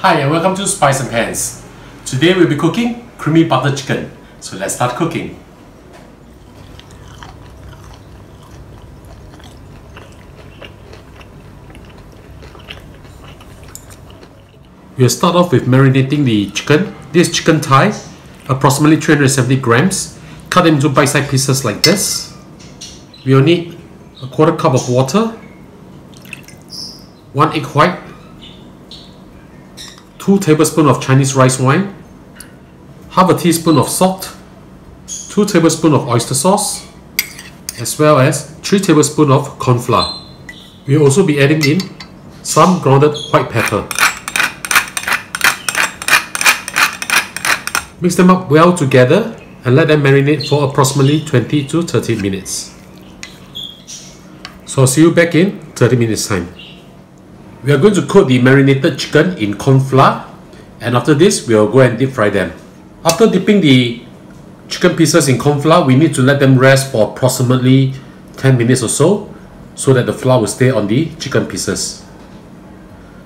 Hi and welcome to Spice and Pans. Today we'll be cooking creamy butter chicken. So let's start cooking. We'll start off with marinating the chicken. This chicken thigh, approximately 370 grams. Cut into bite-sized pieces like this. We'll need a quarter cup of water, 1 egg white, 2 tablespoons of Chinese rice wine, half a teaspoon of salt, 2 tablespoons of oyster sauce, as well as 3 tablespoons of cornflour. We'll also be adding in some grounded white pepper. Mix them up well together and let them marinate for approximately 20 to 30 minutes. So I'll see you back in 30 minutes time. We are going to coat the marinated chicken in corn flour, and after this we'll go and deep fry them. After dipping the chicken pieces in corn flour, we need to let them rest for approximately 10 minutes or so that the flour will stay on the chicken pieces.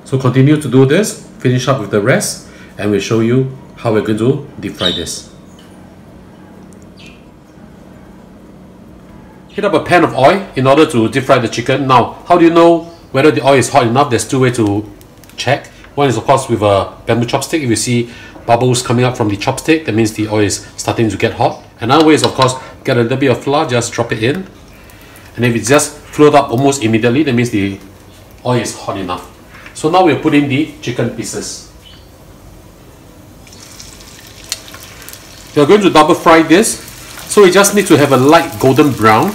So continue to do this, finish up with the rest, and we'll show you how we're going to deep fry this. Heat up a pan of oil in order to deep fry the chicken. Now, how do you know whether the oil is hot enough? There's two ways to check. One is of course with a bamboo chopstick. If you see bubbles coming up from the chopstick, that means the oil is starting to get hot. Another way is of course get a little bit of flour, just drop it in, and if it just float up almost immediately, that means the oil is hot enough. So now we'll put in the chicken pieces. We're going to double fry this, so we just need to have a light golden brown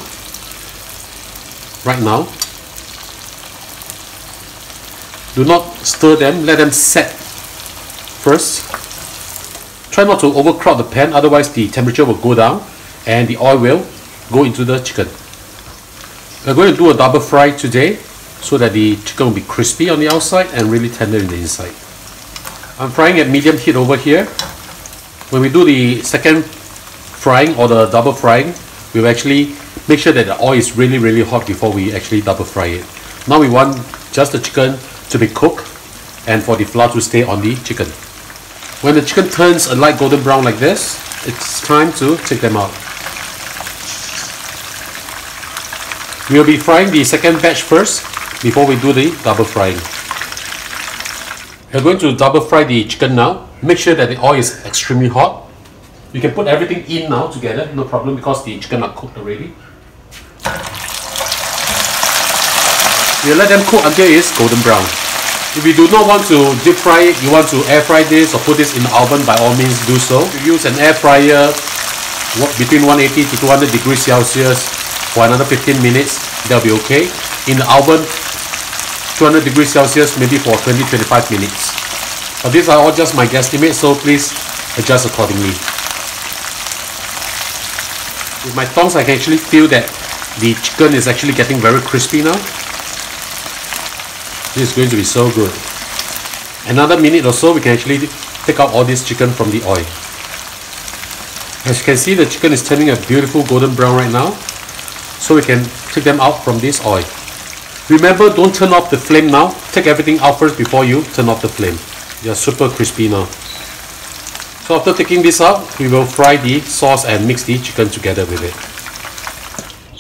right now. Do not stir them, let them set first. Try not to overcrowd the pan, otherwise the temperature will go down and the oil will go into the chicken. We're going to do a double fry today so that the chicken will be crispy on the outside and really tender in the inside. I'm frying at medium heat over here. When we do the second frying or the double frying, we'll actually make sure that the oil is really hot before we actually double fry it. Now we want just the chicken to be cooked and for the flour to stay on the chicken. When the chicken turns a light golden brown like this, it's time to take them out. We'll be frying the second batch first before we do the double frying. We're going to double fry the chicken now. Make sure that the oil is extremely hot. You can put everything in now together, no problem, because the chicken are cooked already. You let them cook until it's golden brown. If you do not want to deep fry it, you want to air fry this or put this in the oven, by all means do so. If you use an air fryer between 180 to 200 degrees Celsius for another 15 minutes, that'll be okay. In the oven, 200 degrees Celsius maybe for 20-25 minutes. But these are all just my guesstimates, so please adjust accordingly. With my tongs, I can actually feel that the chicken is actually getting very crispy now. This is going to be so good. Another minute or so, we can actually take out all this chicken from the oil. As you can see, the chicken is turning a beautiful golden brown right now, so we can take them out from this oil. Remember, don't turn off the flame now. Take everything out first before you turn off the flame. They are super crispy now. So after taking this out, we will fry the sauce and mix the chicken together with it.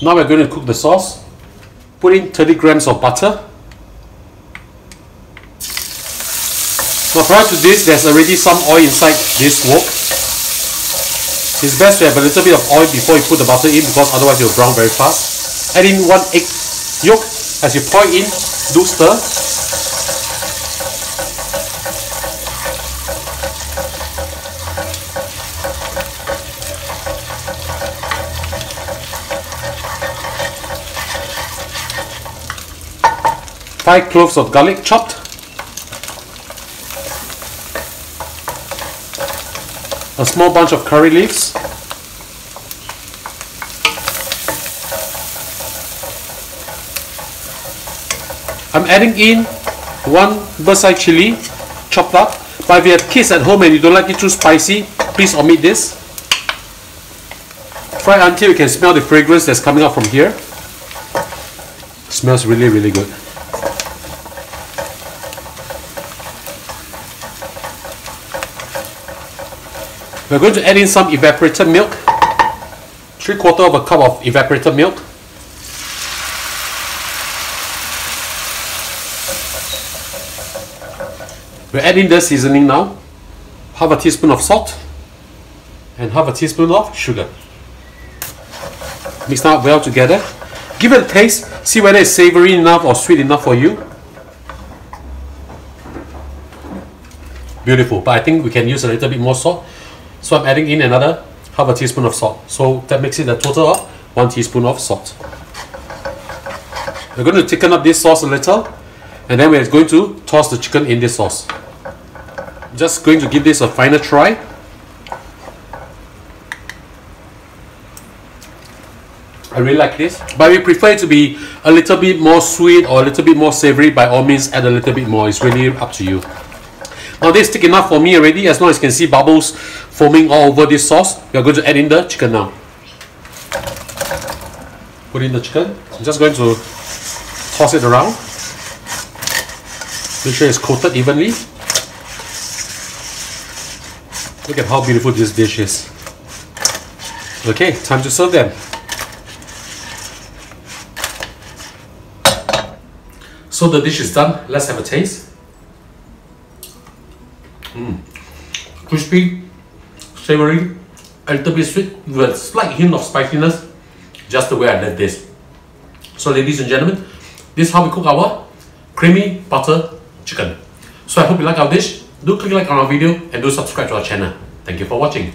Now we're going to cook the sauce. Put in 30 grams of butter. Now prior to this, there's already some oil inside this wok. It's best to have a little bit of oil before you put the butter in, because otherwise it will brown very fast. Add in 1 egg yolk. As you pour it in, do stir. Five cloves of garlic chopped. A small bunch of curry leaves. I'm adding in 1 bird's-eye chili, chopped up. But if you have kids at home and you don't like it too spicy, please omit this. Fry until you can smell the fragrance that's coming out from here. Smells really good. We're going to add in some evaporated milk, 3/4 of a cup of evaporated milk. We're adding the seasoning now, half a teaspoon of salt and half a teaspoon of sugar. Mix that well together. Give it a taste, see whether it's savory enough or sweet enough for you. Beautiful, but I think we can use a little bit more salt. So I'm adding in another half a teaspoon of salt. So that makes it a total of 1 teaspoon of salt. We're going to thicken up this sauce a little, and then we're going to toss the chicken in this sauce. Just going to give this a final try. I really like this, but we prefer it to be a little bit more sweet or a little bit more savory. By all means, add a little bit more. It's really up to you. Now this is thick enough for me already. As long as you can see bubbles forming all over this sauce, we are going to add in the chicken now. Put in the chicken. I'm just going to toss it around. Make sure it's coated evenly. Look at how beautiful this dish is. Okay, time to serve them. So the dish is done. Let's have a taste. Crispy, savory, a little bit sweet with a slight hint of spiciness. Just the way I love this. So ladies and gentlemen, this is how we cook our creamy butter chicken. So I hope you like our dish. Do click like on our video and do subscribe to our channel. Thank you for watching.